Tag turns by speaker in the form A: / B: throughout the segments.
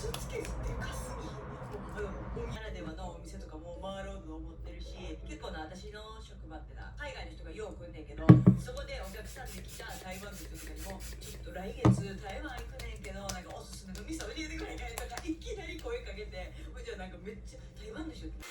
A: スーツケースでかすぎならではのお店とかも回ろうと思ってるし、結構な私の職場ってな海外の人がよく来んねんけど、そこでお客さんで来た台湾の人とかにもちょっと来月台湾行くねんけどなんかおすすめの店教えてくれへんとかいきなり声かけて、ほいじゃなんかめっちゃ台湾の人けど、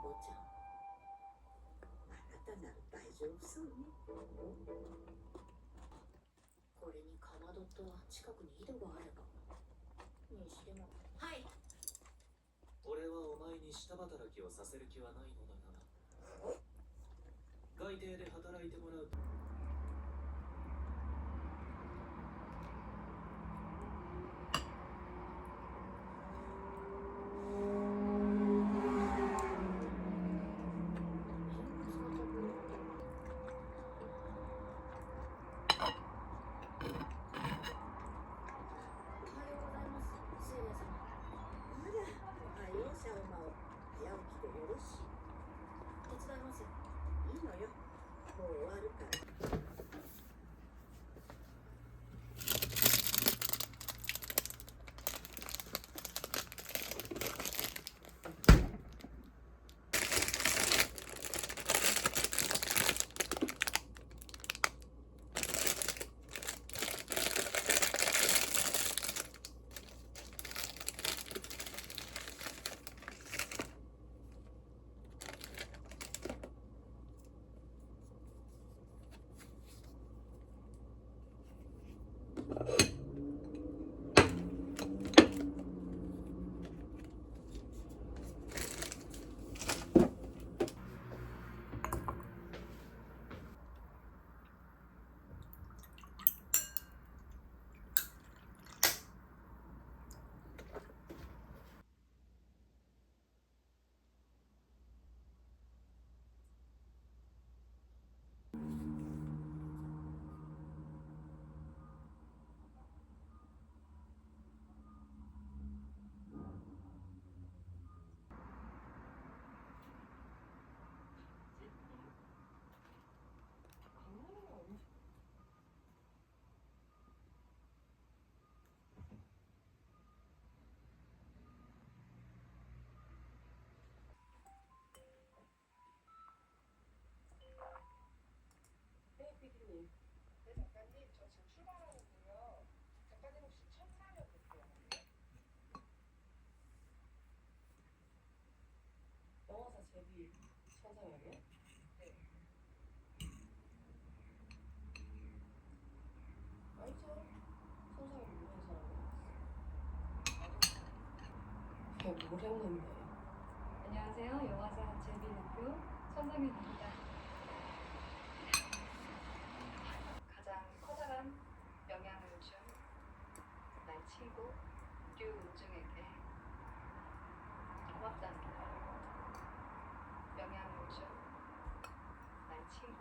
A: おちゃん、あなたなら大丈夫そうね。これにかまどと近くに井戸があれば、にしてはい。
B: 俺はお前に下働きをさせる気はないのだが、外邸で働いてもらう。
C: 작가님, 저 지금 출발하는데요. 작가님 혹시 천사면 됐어요?
D: 영화사 제비 천상영이요?
C: 네.
D: 알죠? 천상영 유명한 사람이야. 그게 뭘 했는데.
E: 안녕하세요. 영화사 제비 대표 천상윤입니다. 가장 커다란 영향을 준 나의 친구 류우중에게 고맙답니다. 영향을 준 나의 친구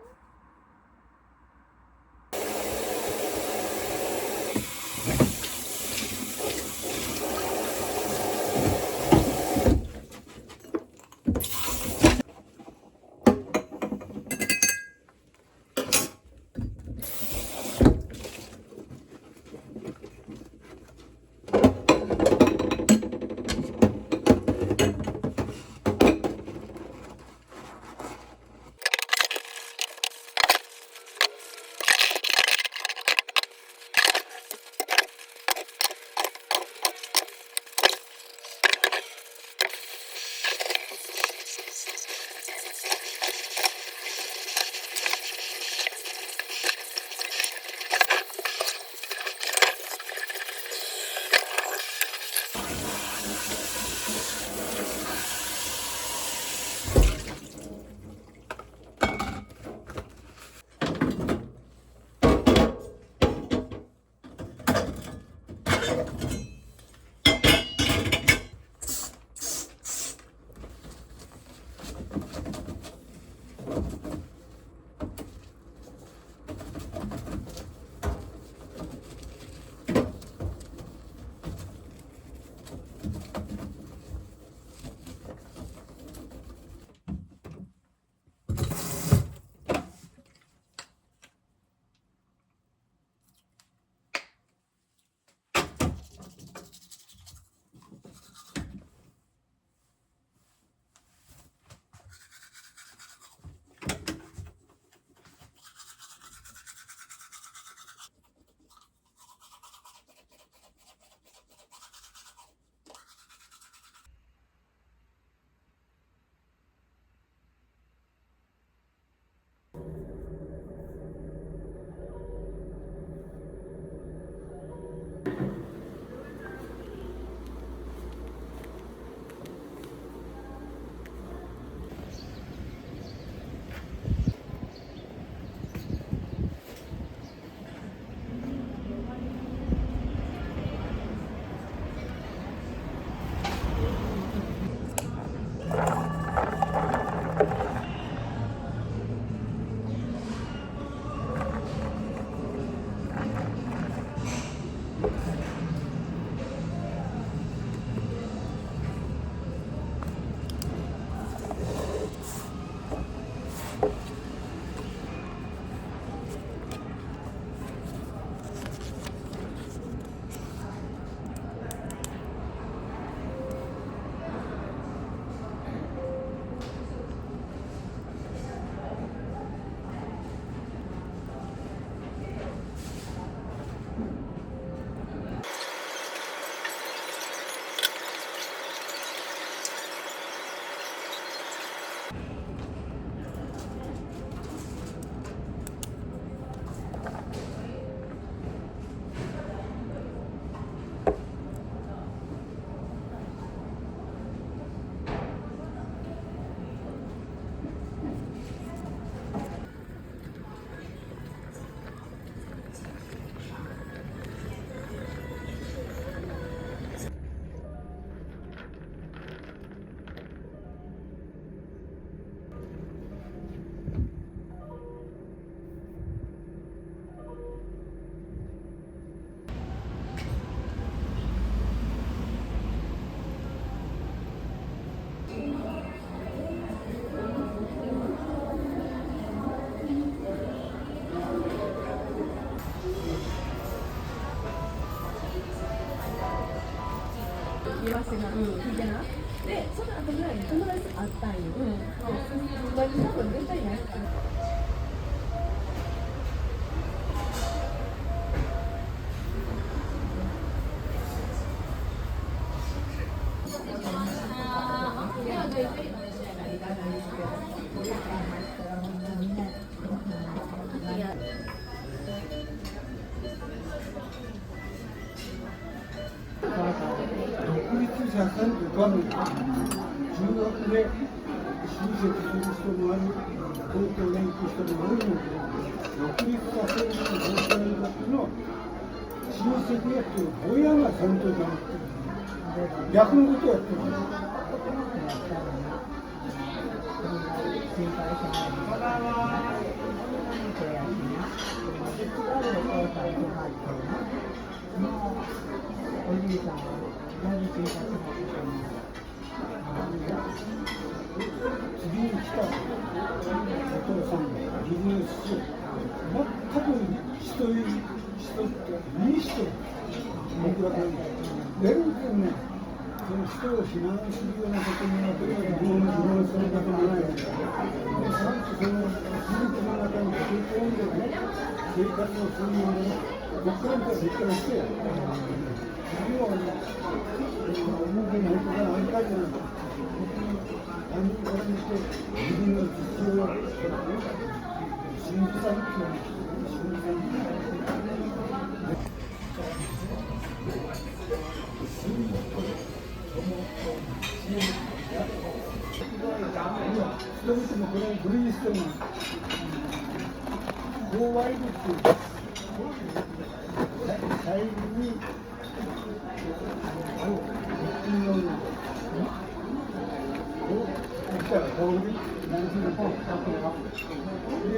F: 言わせな聞いてなでその後ぐらいに友達と会ったんよまあ多分絶対ないから
G: 独立社会とかの中学で就職する人もある、東京に行く人も多いので、独立させる状態の親戚やってる親がちゃんとじゃなくて、逆のことやってるんです。
H: おじいさんは何生活のことに
G: 次に来たお父さんがビジネスし、全く人っていい人、僕らから全然ね、その人を非難するようなことには議論することもないので、ちゃんとその技術の中に溶け込んでね、生活をするような僕らみたいな人がして、次は思うけないことがあるかじゃないか。アメリカにして自分の実情を信じたいっていうのを信じたい。人々もこれをブリーストに購買力っていう大陸にある日本の来たら香り何するかで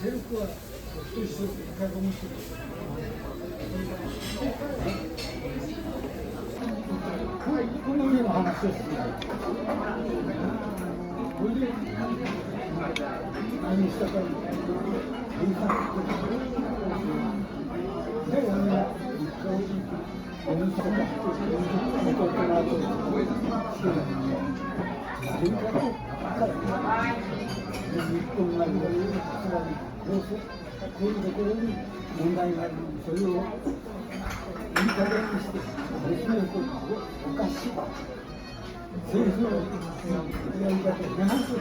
G: セルフはと一緒に囲む人この家の話をする。これで何したか印刷で俺が一回印刷が元ってなるとしてるので日本がいろいろどうせこういうところに問題があるのでそれをいい加減にして娘のことおかしいそういうふうなやり方を批判する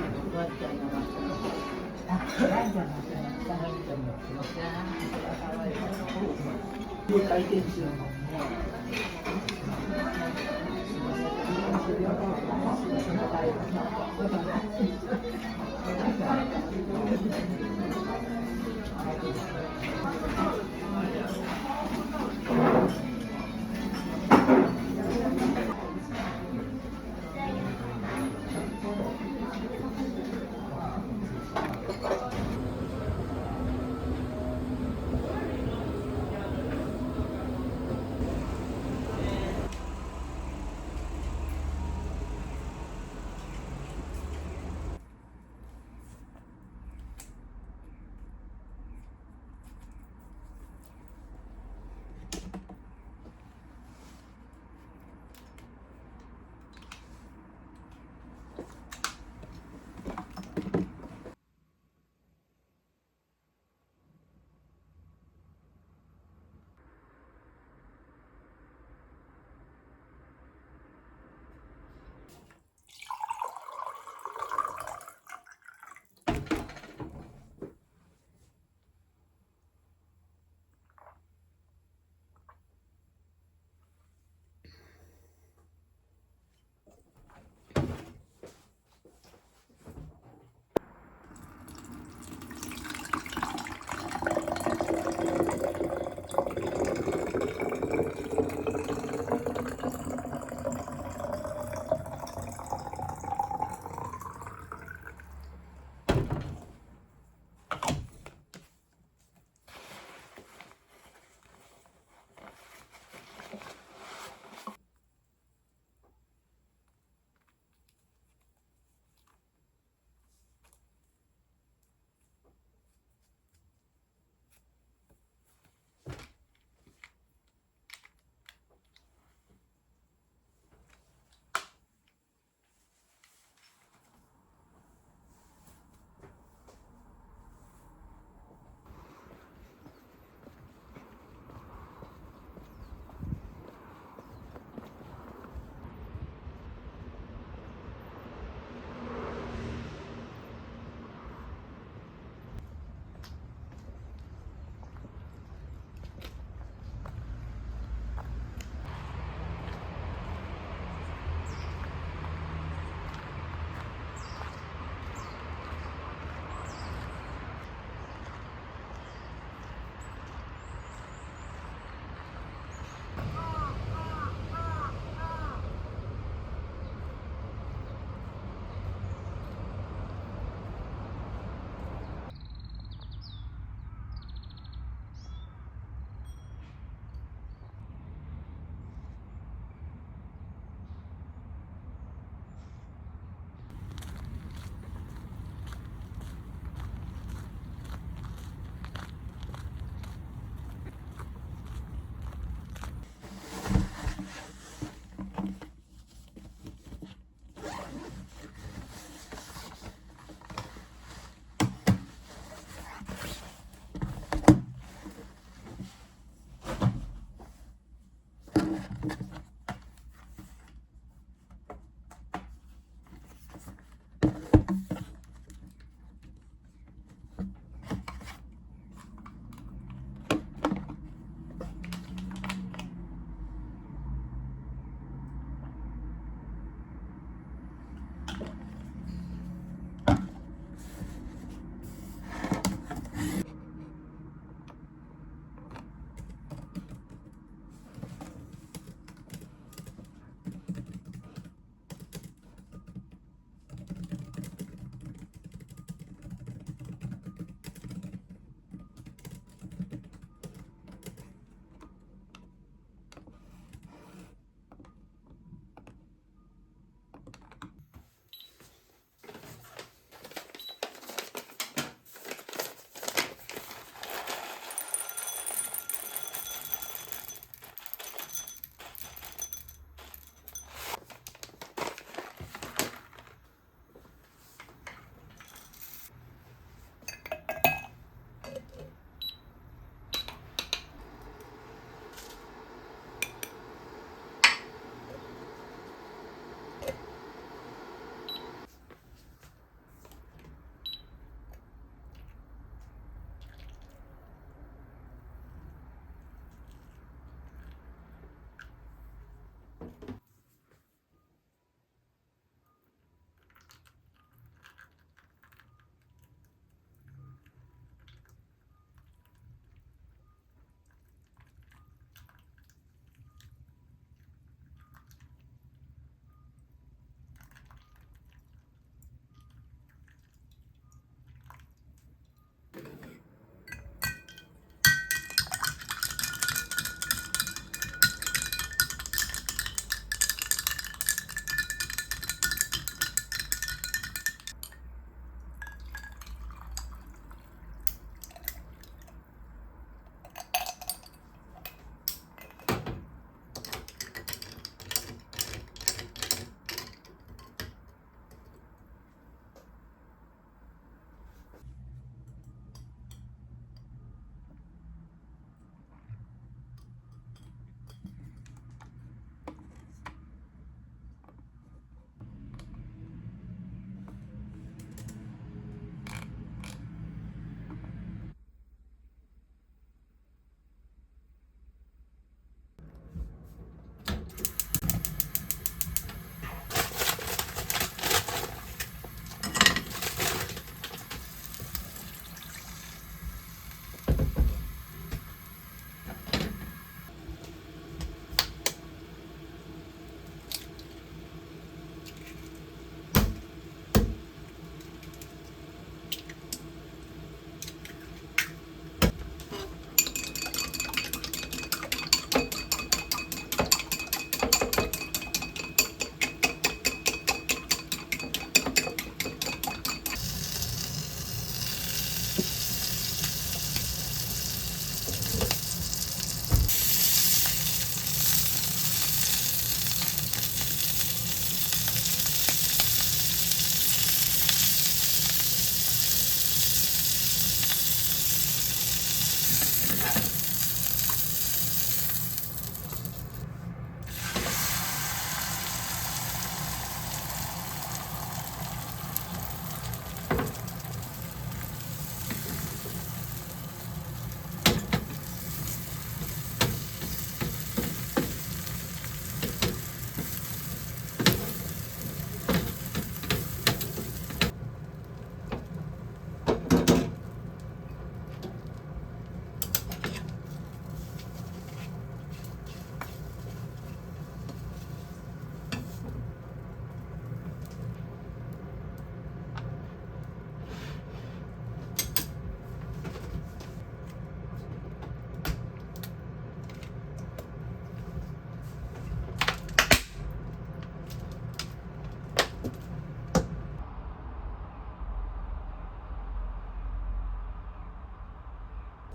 G: 家回転中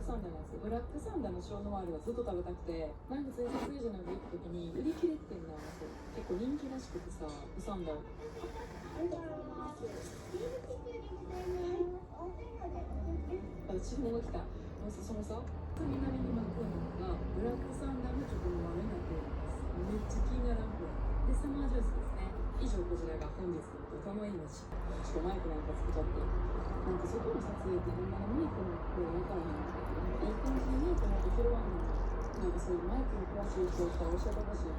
I: サンダーなんですよ。ブラックサンダーの塩の周りはずっと食べたくて、なんかつい撮影所なんか行った時に売り切れてんなって結構人気らしくてさ、サンダー。注文が来た。そのさ、南に巻くのがブラックサンダーのチョコの豆になってるんです。めっちゃ気にならんくらい。で、サマージュースですね。以上こちらが本日の歌の命。ちょっとマイクなんかつけちゃって。なんか外の撮影ってほんまにマイクの声わからへんのかいい感じにマイクの音拾わんのなんかそういうマイクに詳しい人から教えてほしい。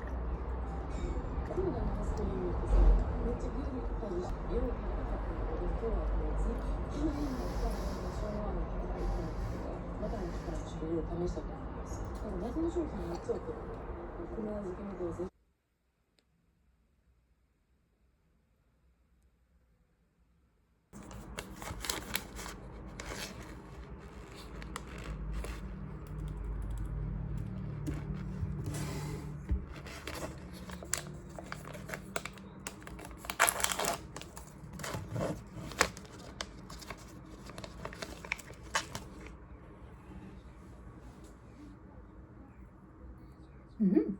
I: コーダのスクリーンってさ、めっちゃギュギュッと外してよう食べたかったんだけど、今日はもう絶対に他の昭和の働いてないとか、またの力ちょっといろいろ試したと思います。なんか謎の商品3つを送る。組み合わせてみてください。
F: うん。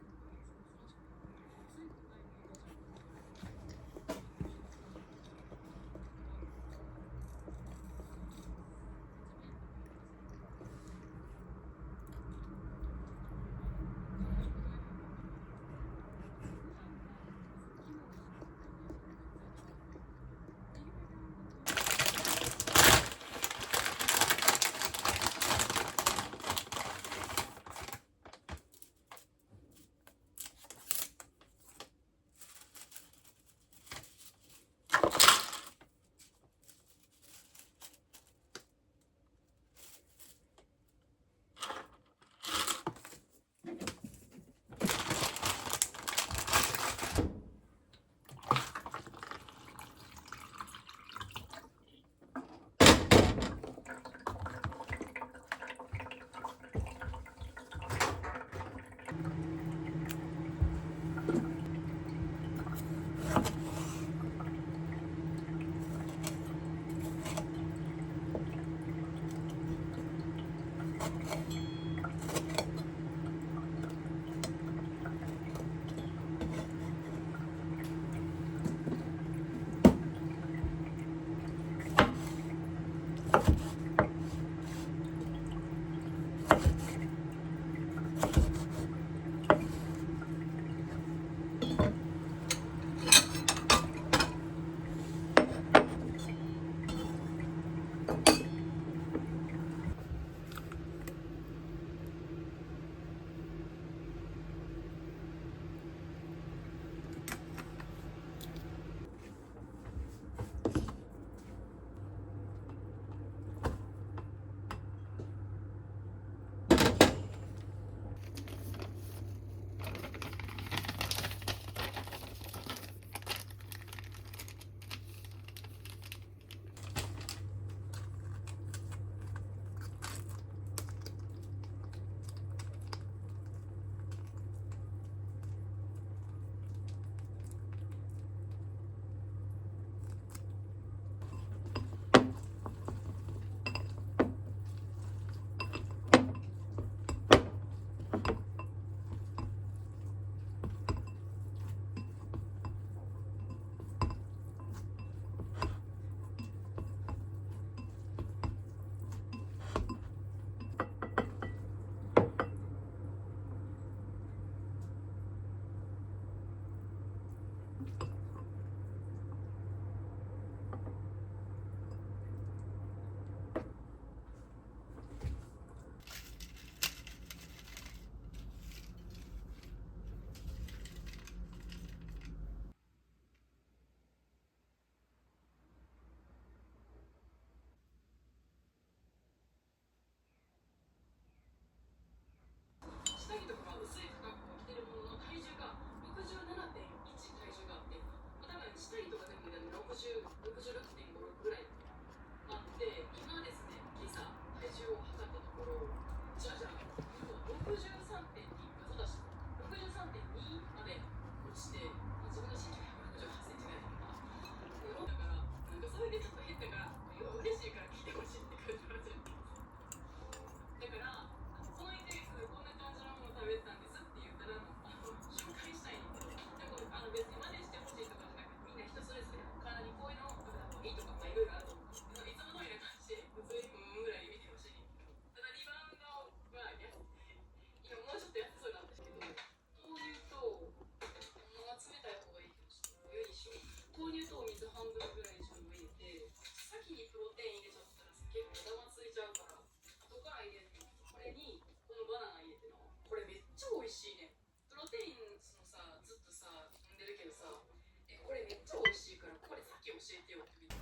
I: えておくべき。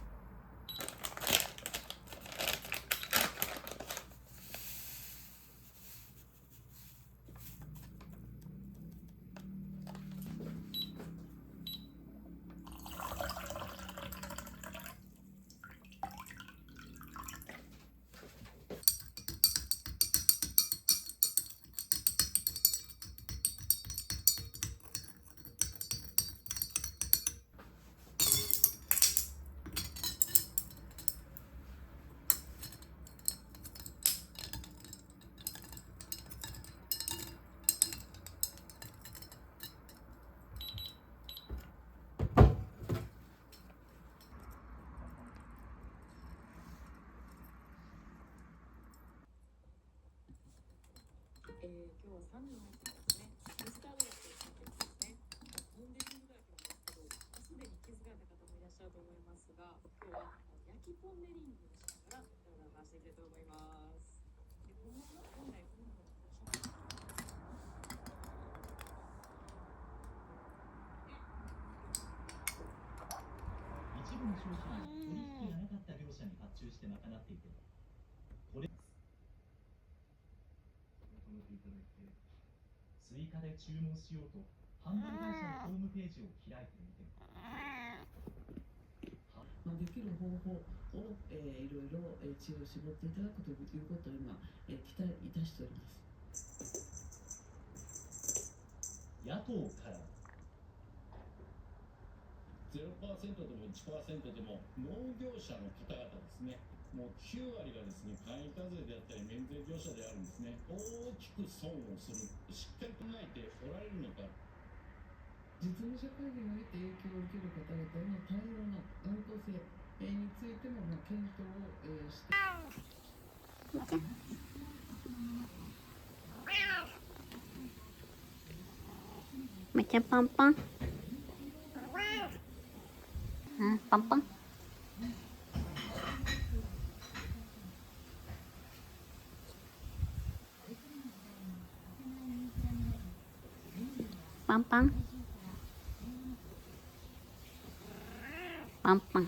I: 今日は3時の入ってますね。ミスタードラッグの先ですね。飲んでるぐらいなんですけど、すでに気づかれた方もいらっしゃると思いますが、今日は焼きポン・デ・リングをしながら体を回していきたいと思います。で、このまま本来このまま
J: 一部の商品は取引がなかった業者に発注して賄っていて、これ追加で注文しようと販売会社のホームページを開いてみても、
H: できる方法を、いろいろ知恵を絞っていただくということを今、期待いたしております。
J: 野党から
K: 0%でも1%でも農業者の方々ですね、もう9割がですね、簡易課税であったり免税業者であるんですね。大きく損をする、しっかり考えておられるのか。
H: 実務社会において影響を受ける方々への対応の安当性についても検討をして。
F: めっちゃパンパン。パンパン。パンパン。パンパン。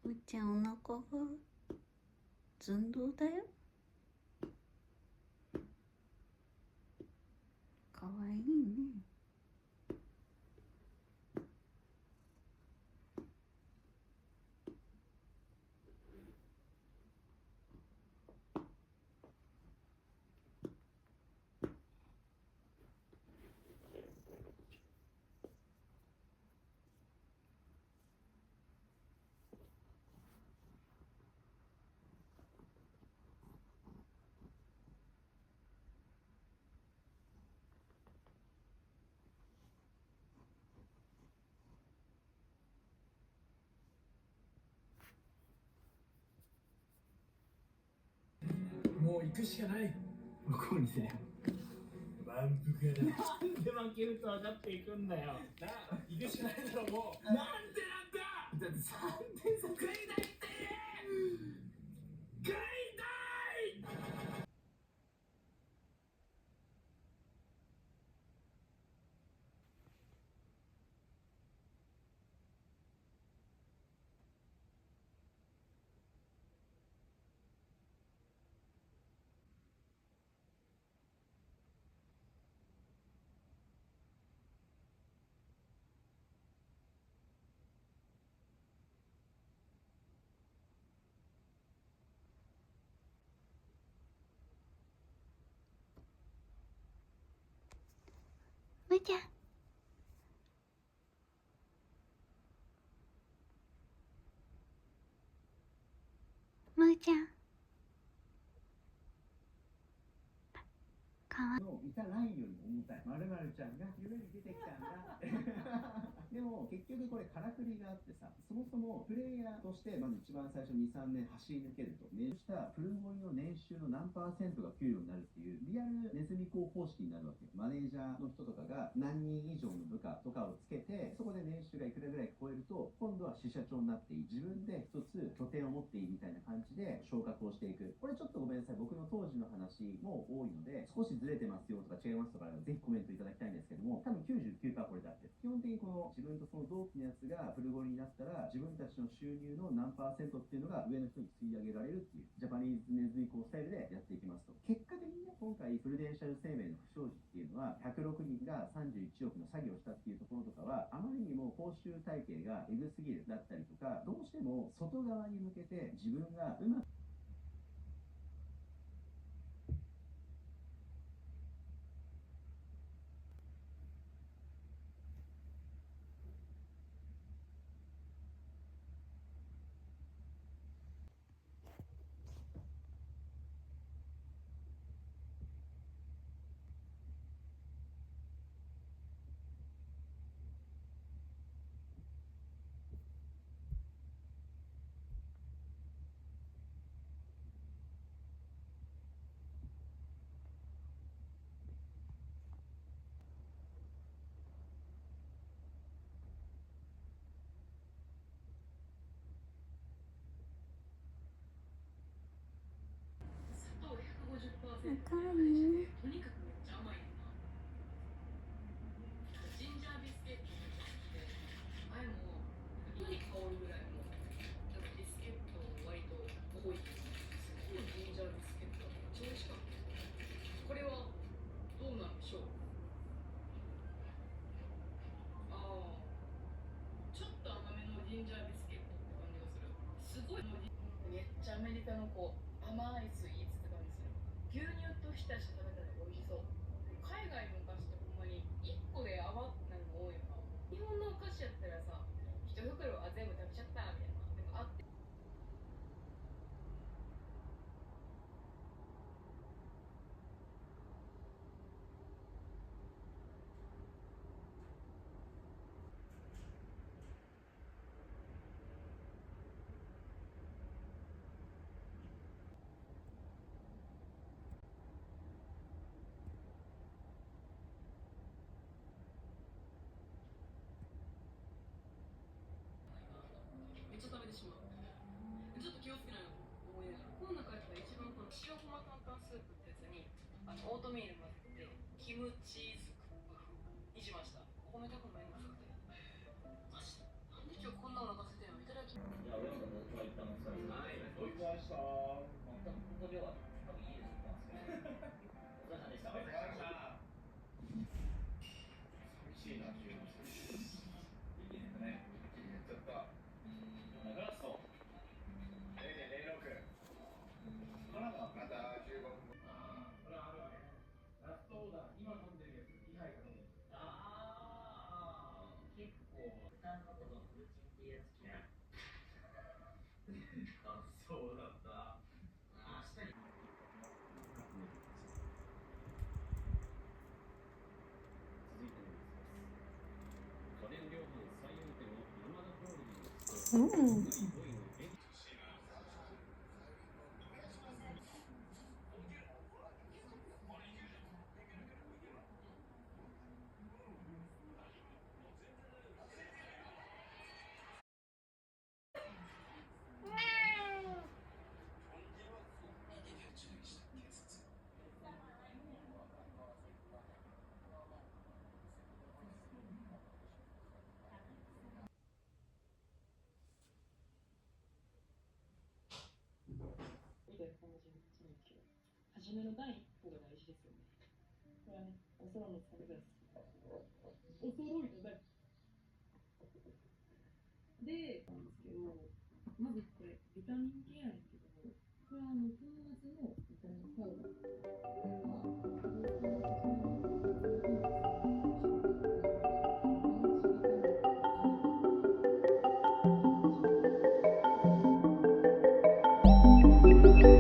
F: むっちゃんお腹が寸胴だよ。かわいいね。
G: もう行くしかない。
J: 向こうにせよ。
G: 満腹だ。
J: なんで負けると分かっていくんだよ。
G: なあ、行くしかないだろう、もう。なんでなんだ。
J: だって3点差
G: 食いたいって食いたい。
F: ーちゃん。むーちゃん。かわいい。
J: のいたラインよりも重たい。まるまるちゃんが夢に出てきたんだ。でも結局これからくりがあってさ、そもそもプレイヤーとしてまず一番最初 2,3 年走り抜けると、年したプルゴリの年収の何%が給料になるっていうリアルネズミ講方式になるわけよ。マネージャーの人とかが何人以上の部下とかをつけて、そこで年収がいくらぐらい超えると、今度は支社長になっていい、自分で一つ拠点を持っていいみたいな感じで昇格をしていく。これちょっとごめんなさい、僕の当時の話も多いので、少しずれてますよとか違いますとか、ぜひコメントいただきたいんですけども、多分99%これだって。基本的にこの自分とその同期のやつがプルゴリになったら、自分たちの収入の何%っていうのが上の人に吸い上げられるっていう、ジャパニーズネズミ講スタイルでやっていきますと。結果的にね、今回プルデンシャル生命の不祥事っていうのは、106人が31億の詐欺をしたっていうところとかは、あまりにも報酬体系がエグすぎるだったりとか、どうしても外側に向けて自分がうまく
F: 赤い。
I: とにかくめっちゃ甘いねんな。ジンジャービスケットって前も胃に香るぐらいのなんかビスケット割と多い。すごいジンジャービスケットがめっちゃ美味しかった。これはどうなんでしょう。ああ、ちょっと甘めのジンジャービスケットって感じがする。すごいめっちゃアメリカのこう甘いスイーツって感じする。牛乳と浸して食べたら美味しそう。海外のお菓子ってほんまに1個で余ったのが多いよな。日本のお菓子やったらさ、一袋全部食べちゃったみたいな。でもあって。めっちゃ食べてしまう。ちょっと気をつけないなと思いながら、この中やったら一番この白ごま担々スープってやつにオートミール混ぜてキムチーズクックにしました。お米炊くのめんどくさくてマジでなんで今日こんなお腹空いてんの。いただきます。
J: いや、俺も僕は一旦お疲れ様です。お疲れ様でした。多分ここでは多分家で撮ったんですけど。お疲れ様でした。お疲れ様でした。寂しいな、急に。いいですね。ちょっと。ラスト。0.06。まだまた15分。ああ、これあるわね。ラストオーダー、今飲んでるやつ、2杯が飲んでる。ああ、結構、負担のことのルーチンっていうやつ嫌い。あ、そうだった。明日に。続いてのニュースです。家電量販最大手のヤマダホールディングスと第5位のエディ
I: みたいな感じにするんですけど、初めの第一歩が大事ですよね。これはね、お空のつかみです。お揃いの第で、なんですけど、まずこれ、ビタミン系なんですけど、これは粉末のビタミンパウダー。これは、
F: す。